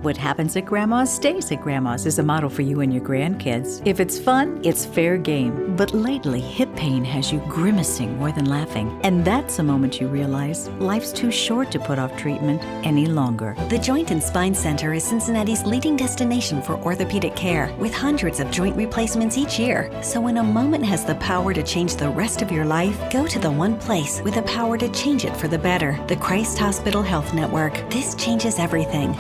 What happens at Grandma's stays at Grandma's is a model for you and your grandkids. If it's fun, it's fair game. But lately, hip pain has you grimacing more than laughing. And that's a moment you realize life's too short to put off treatment any longer. The Joint and Spine Center is Cincinnati's leading destination for orthopedic care, with hundreds of joint replacements each year. So when a moment has the power to change the rest of your life, go to the one place with the power to change it for the better. The Christ Hospital Health Network. This changes everything.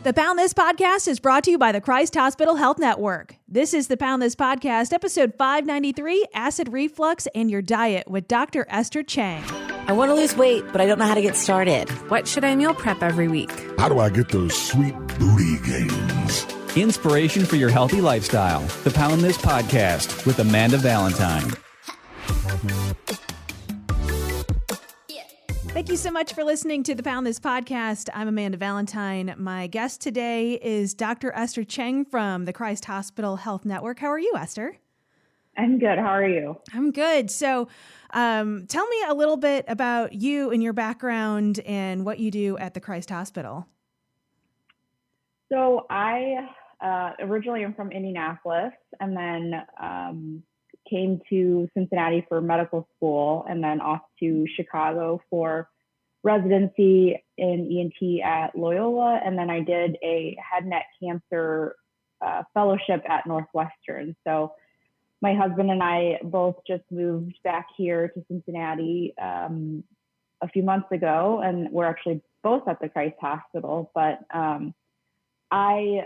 The Pound This Podcast is brought to you by the Christ Hospital Health Network. This is the Pound This Podcast, episode 593, Acid Reflux and Your Diet with Dr. Esther Cheng. I want to lose weight, but I don't know how to get started. What should I meal prep every week? How do I get those sweet booty gains? Inspiration for your healthy lifestyle. The Pound This Podcast with Amanda Valentine. Thank you so much for listening to the Pound This Podcast. I'm Amanda Valentine. My guest today is Dr. Esther Cheng from the Christ Hospital Health Network. How are you, Esther? I'm good. How are you? I'm good. So tell me a little bit about you and your background and what you do at the Christ Hospital. So I originally am from Indianapolis and then came to Cincinnati for medical school and then off to Chicago for residency in ENT at Loyola. And then I did a head and neck cancer fellowship at Northwestern. So my husband and I both just moved back here to Cincinnati a few months ago, and we're actually both at the Christ Hospital, but I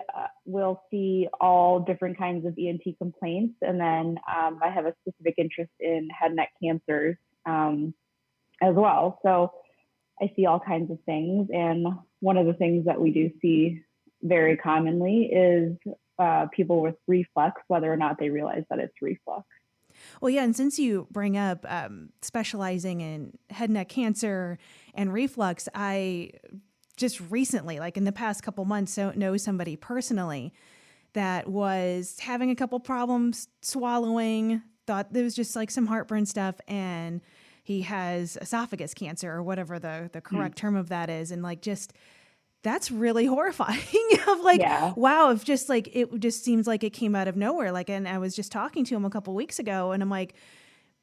will see all different kinds of ENT complaints. And then I have a specific interest in head and neck cancers as well. So I see all kinds of things. And one of the things that we do see very commonly is people with reflux, whether or not they realize that it's reflux. Well, yeah. And since you bring up specializing in head and neck cancer and reflux, I just recently, like in the past couple months, know somebody personally that was having a couple problems swallowing, thought there was just like some heartburn stuff, and he has esophagus cancer or whatever the correct term of that is. And like, just, that's really horrifying of like, wow, if just like, it just seems like it came out of nowhere. Like, and I was just talking to him a couple weeks ago and I'm like,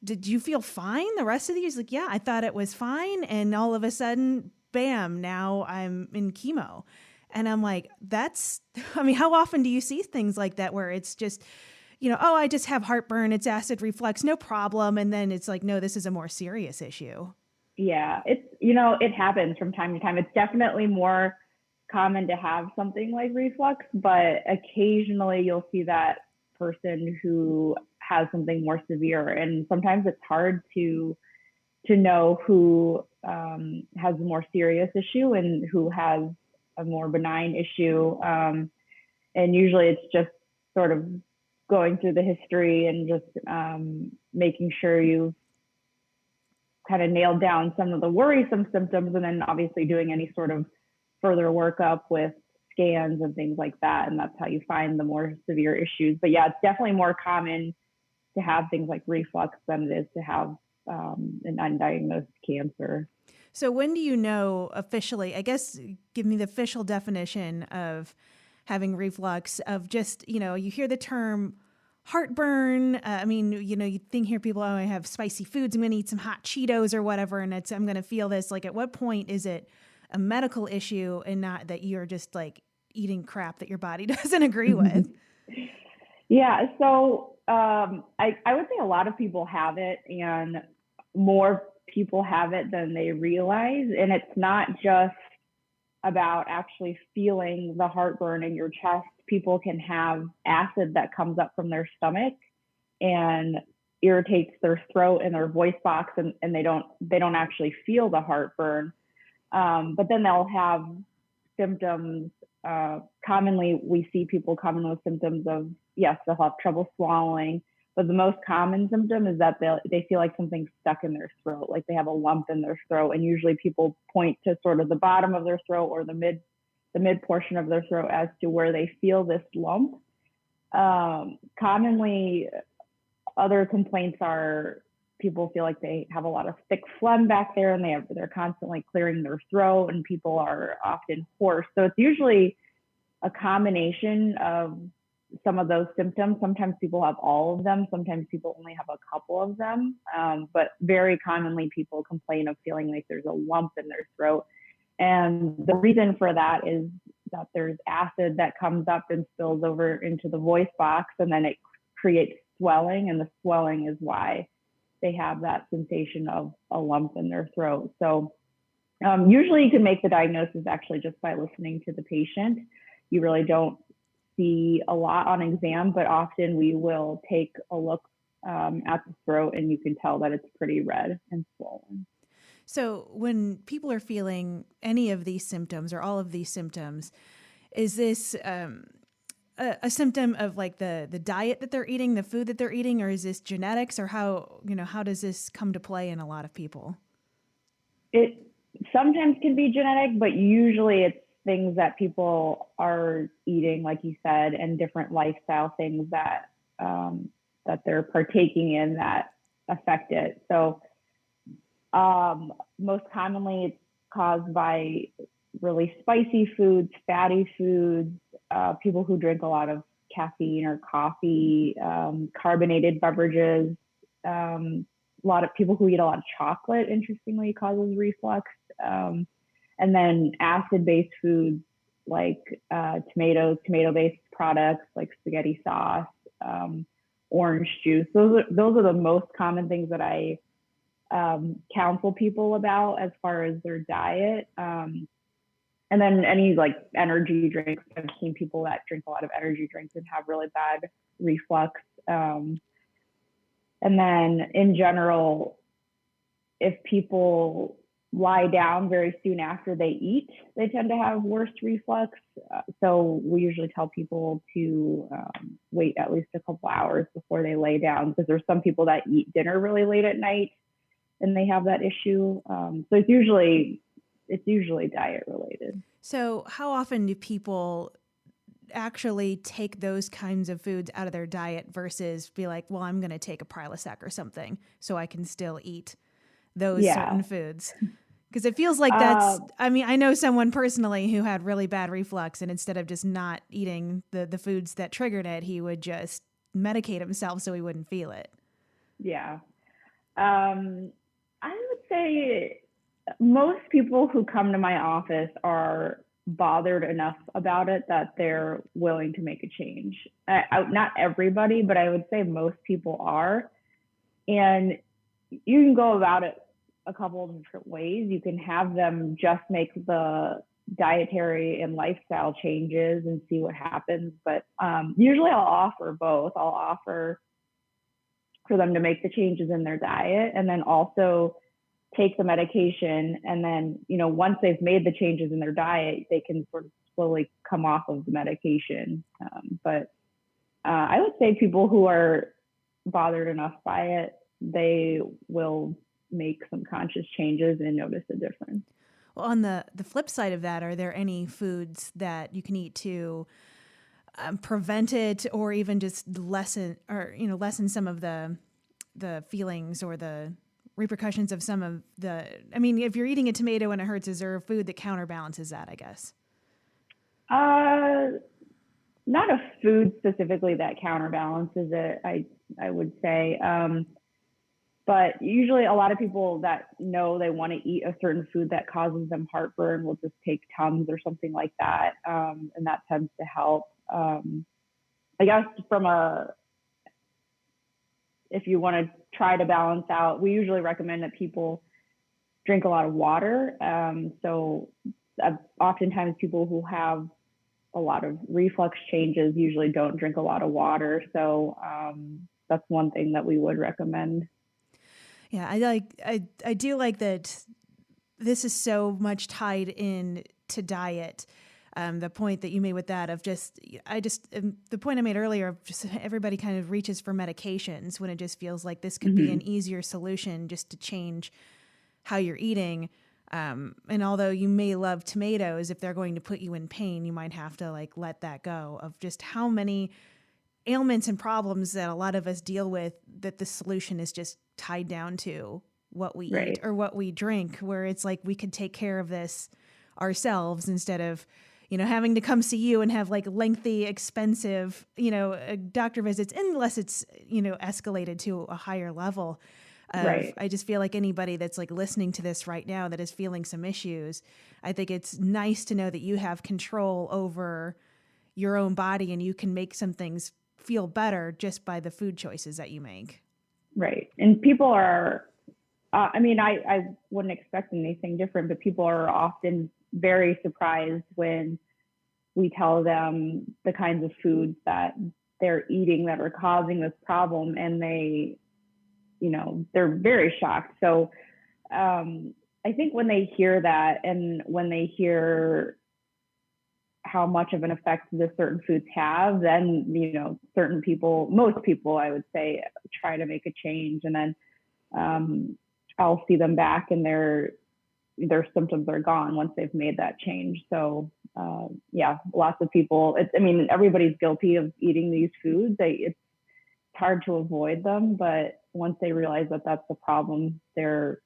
did you feel fine the rest of the year? He's like, yeah, I thought it was fine. And all of a sudden, bam, now I'm in chemo. And I'm like, how often do you see things like that where it's just, oh, I just have heartburn, it's acid reflux, no problem. And then it's like, no, this is a more serious issue. Yeah, it happens from time to time. It's definitely more common to have something like reflux, but occasionally you'll see that person who has something more severe. And sometimes it's hard to know who has a more serious issue and who has a more benign issue. And usually it's just sort of going through the history and just making sure you've kind of nailed down some of the worrisome symptoms, and then obviously doing any sort of further workup with scans and things like that. And that's how you find the more severe issues. But yeah, it's definitely more common to have things like reflux than it is to have an undiagnosed cancer. So when do you know officially, I guess, give me the official definition of having reflux, of just, you hear the term heartburn. You hear people, I have spicy foods, I'm going to eat some hot Cheetos or whatever, and I'm going to feel this. Like, at what point is it a medical issue and not that you're just like eating crap that your body doesn't agree with? Yeah. So I would say a lot of people have it, and more people have it than they realize. And it's not just about actually feeling the heartburn in your chest. People can have acid that comes up from their stomach and irritates their throat and their voice box, and they don't actually feel the heartburn. But then they'll have symptoms. Commonly, we see people coming with symptoms of, yes, they'll have trouble swallowing, but the most common symptom is that they feel like something's stuck in their throat, like they have a lump in their throat. And usually people point to sort of the bottom of their throat or the mid portion of their throat as to where they feel this lump. Commonly, other complaints are people feel like they have a lot of thick phlegm back there, and they're constantly clearing their throat, and people are often hoarse. So it's usually a combination of some of those symptoms. Sometimes people have all of them. Sometimes people only have a couple of them. But very commonly people complain of feeling like there's a lump in their throat. And the reason for that is that there's acid that comes up and spills over into the voice box, and then it creates swelling, and the swelling is why they have that sensation of a lump in their throat. So usually you can make the diagnosis actually just by listening to the patient. You really don't see a lot on exam, but often we will take a look at the throat, and you can tell that it's pretty red and swollen. So when people are feeling any of these symptoms or all of these symptoms, is this a symptom of like the diet that they're eating, the food that they're eating, or is this genetics, or how does this come to play in a lot of people? It sometimes can be genetic, but usually it's things that people are eating, like you said, and different lifestyle things that that they're partaking in that affect it. So most commonly it's caused by really spicy foods, fatty foods, people who drink a lot of caffeine or coffee, carbonated beverages, a lot of people who eat a lot of chocolate, interestingly, causes reflux. And then acid-based foods like tomatoes, tomato-based products like spaghetti sauce, orange juice. Those are the most common things that I counsel people about as far as their diet. And then any like energy drinks. I've seen people that drink a lot of energy drinks and have really bad reflux. And then in general, if people lie down very soon after they eat, they tend to have worse reflux. So we usually tell people to wait at least a couple hours before they lay down, because there's some people that eat dinner really late at night and they have that issue. So it's usually diet related. So how often do people actually take those kinds of foods out of their diet versus be like, well, I'm going to take a Prilosec or something so I can still eat those certain foods? Because it feels like that's, I know someone personally who had really bad reflux, and instead of just not eating the foods that triggered it, he would just medicate himself so he wouldn't feel it. Yeah. I would say most people who come to my office are bothered enough about it that they're willing to make a change. Not everybody, but I would say most people are. And you can go about it a couple of different ways. You can have them just make the dietary and lifestyle changes and see what happens. But usually I'll offer both. I'll offer for them to make the changes in their diet, and then also take the medication. And then, once they've made the changes in their diet, they can sort of slowly come off of the medication. But I would say people who are bothered enough by it, they will make some conscious changes and notice a difference. Well, on the flip side of that, are there any foods that you can eat to prevent it, or even just lessen some of the feelings or the repercussions of some of the, if you're eating a tomato and it hurts, is there a food that counterbalances that, I guess? Not a food specifically that counterbalances it, I would say. But usually a lot of people that know they want to eat a certain food that causes them heartburn will just take Tums or something like that. And that tends to help. I guess if you want to try to balance out, we usually recommend that people drink a lot of water. So oftentimes people who have a lot of reflux changes usually don't drink a lot of water. So that's one thing that we would recommend. Yeah, I do like that this is so much tied in to diet. The point that you made with that of the point I made earlier of just everybody kind of reaches for medications when it just feels like this could be an easier solution just to change how you're eating. And although you may love tomatoes, if they're going to put you in pain, you might have to let that go of just how many ailments and problems that a lot of us deal with, that the solution is just tied down to what we eat or what we drink, where it's like we could take care of this ourselves instead of, having to come see you and have like lengthy, expensive, doctor visits, unless it's, escalated to a higher level. Right. I just feel like anybody that's like listening to this right now that is feeling some issues, I think it's nice to know that you have control over your own body and you can make some things feel better just by the food choices that you make. Right. And people are, I wouldn't expect anything different, but people are often very surprised when we tell them the kinds of foods that they're eating that are causing this problem, and they're very shocked. So I think when they hear that, and when they hear how much of an effect the certain foods have, then, most people, I would say, try to make a change. And then I'll see them back and their symptoms are gone once they've made that change. So lots of people, everybody's guilty of eating these foods. It's hard to avoid them, but once they realize that that's the problem, they're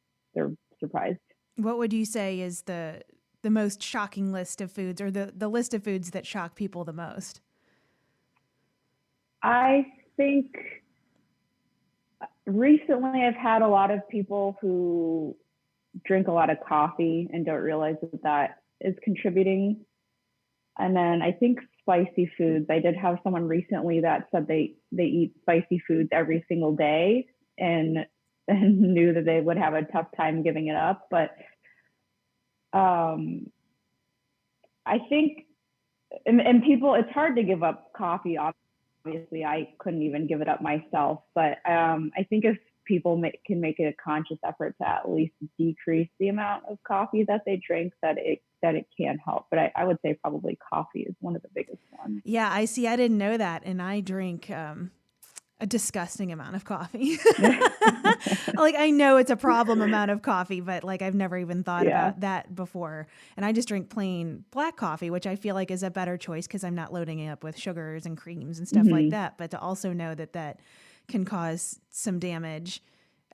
surprised. What would you say is the most shocking list of foods, or the list of foods that shock people the most? I think recently I've had a lot of people who drink a lot of coffee and don't realize that is contributing. And then I think spicy foods. I did have someone recently that said they eat spicy foods every single day and knew that they would have a tough time giving it up. But I think, and people, it's hard to give up coffee. Obviously, I couldn't even give it up myself. But I think if people can make a conscious effort to at least decrease the amount of coffee that they drink, that it can help. But I would say probably coffee is one of the biggest ones. Yeah, I see. I didn't know that. And I drink a disgusting amount of coffee. Like, I know it's a problem amount of coffee, but like I've never even thought about that before. And I just drink plain black coffee, which I feel like is a better choice because I'm not loading it up with sugars and creams and stuff like that. But to also know that can cause some damage,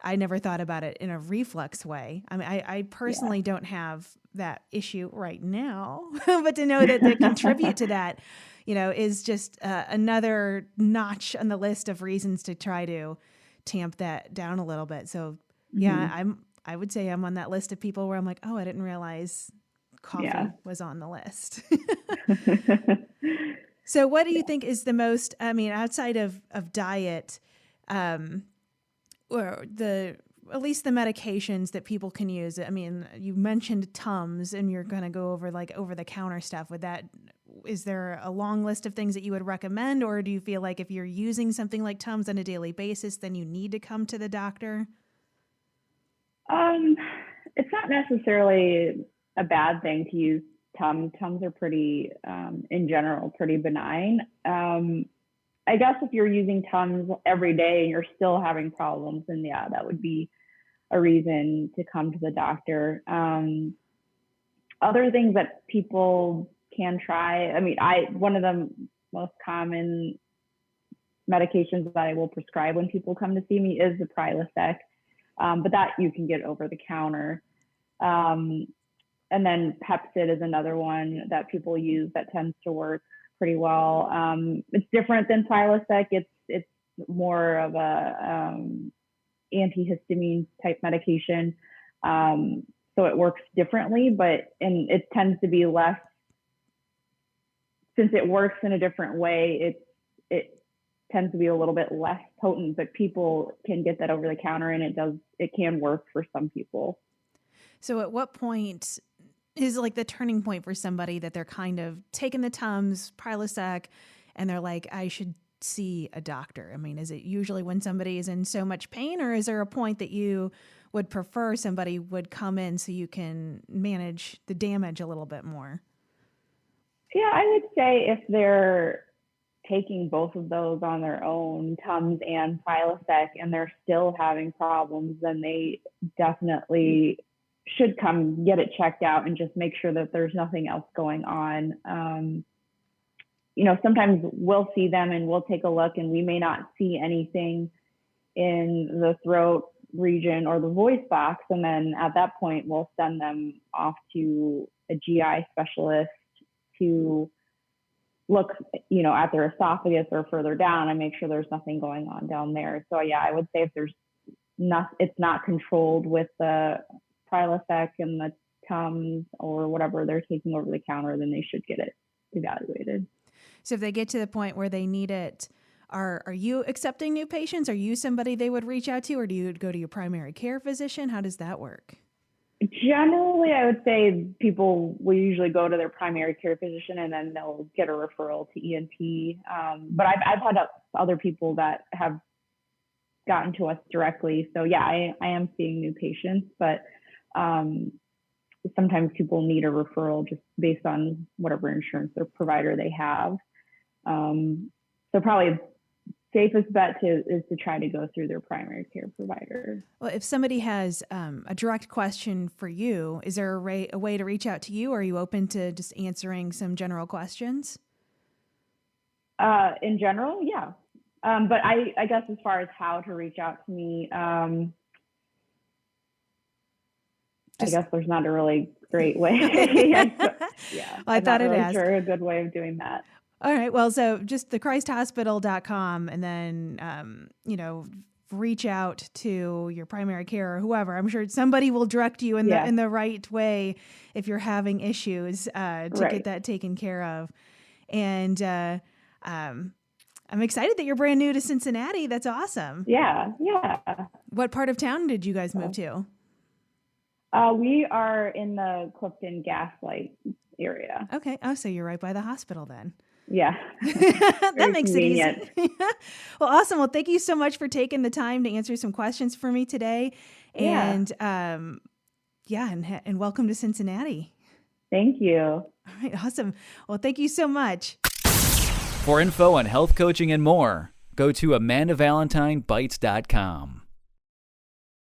I never thought about it in a reflux way. I mean, I personally don't have that issue right now, but to know that they contribute to that, is just another notch on the list of reasons to try to tamp that down a little bit. So I would say I'm on that list of people where I'm like, oh, I didn't realize coffee was on the list. So what do you think is the most, outside of diet, or at least the medications that people can use? I mean, you mentioned Tums, and you're going to go over like over the counter stuff with that. Is there a long list of things that you would recommend, or do you feel like if you're using something like Tums on a daily basis, then you need to come to the doctor? It's not necessarily a bad thing to use Tums. Tums are pretty, in general, pretty benign. I guess if you're using Tums every day and you're still having problems, then that would be a reason to come to the doctor. Other things that people can try, one of the most common medications that I will prescribe when people come to see me is the Prilosec, but that you can get over the counter. And then Pepcid is another one that people use that tends to work pretty well. It's different than Prilosec. It's more of a antihistamine type medication. So it works differently, and it tends to be less, since it works in a different way, it tends to be a little bit less potent, but people can get that over the counter, and it can work for some people. So at what point is like the turning point for somebody that they're kind of taking the Tums, Prilosec, and they're like, I should see a doctor? I mean, is it usually when somebody is in so much pain, or is there a point that you would prefer somebody would come in so you can manage the damage a little bit more? Yeah, I would say if they're taking both of those on their own, Tums and Prilosec, and they're still having problems, then they definitely should come get it checked out and just make sure that there's nothing else going on. Sometimes we'll see them and we'll take a look, and we may not see anything in the throat region or the voice box. And then at that point, we'll send them off to a GI specialist to look, at their esophagus or further down and make sure there's nothing going on down there. So yeah, I would say if it's not controlled with the Prilosec and the Tums or whatever they're taking over the counter, then they should get it evaluated. So if they get to the point where they need it, are you accepting new patients? Are you somebody they would reach out to, or do you go to your primary care physician? How does that work? Generally, I would say people will usually go to their primary care physician and then they'll get a referral to ENT. But I've had other people that have gotten to us directly. So yeah, I am seeing new patients, but sometimes people need a referral just based on whatever insurance or provider they have. So probably safest bet is to try to go through their primary care provider. Well, if somebody has a direct question for you, is there a way to reach out to you? Or are you open to just answering some general questions? In general, yeah. But I guess as far as how to reach out to me, I guess there's not a really great way. Yeah, I thought I'm not I'd really ask. sure a good way of doing that. All right. Well, so just thechristhospital.com and then, reach out to your primary care or whoever. I'm sure somebody will direct you in the right way if you're having issues to get that taken care of. And I'm excited that you're brand new to Cincinnati. That's awesome. Yeah. What part of town did you guys move to? We are in the Clifton Gaslight area. Okay. Oh, so you're right by the hospital then. Yeah. That makes convenient. it easy. Well, awesome. Well, thank you so much for taking the time to answer some questions for me today. And and welcome to Cincinnati. Thank you. All right. Awesome. Well, thank you so much. For info on health coaching and more, go to AmandaValentineBites.com.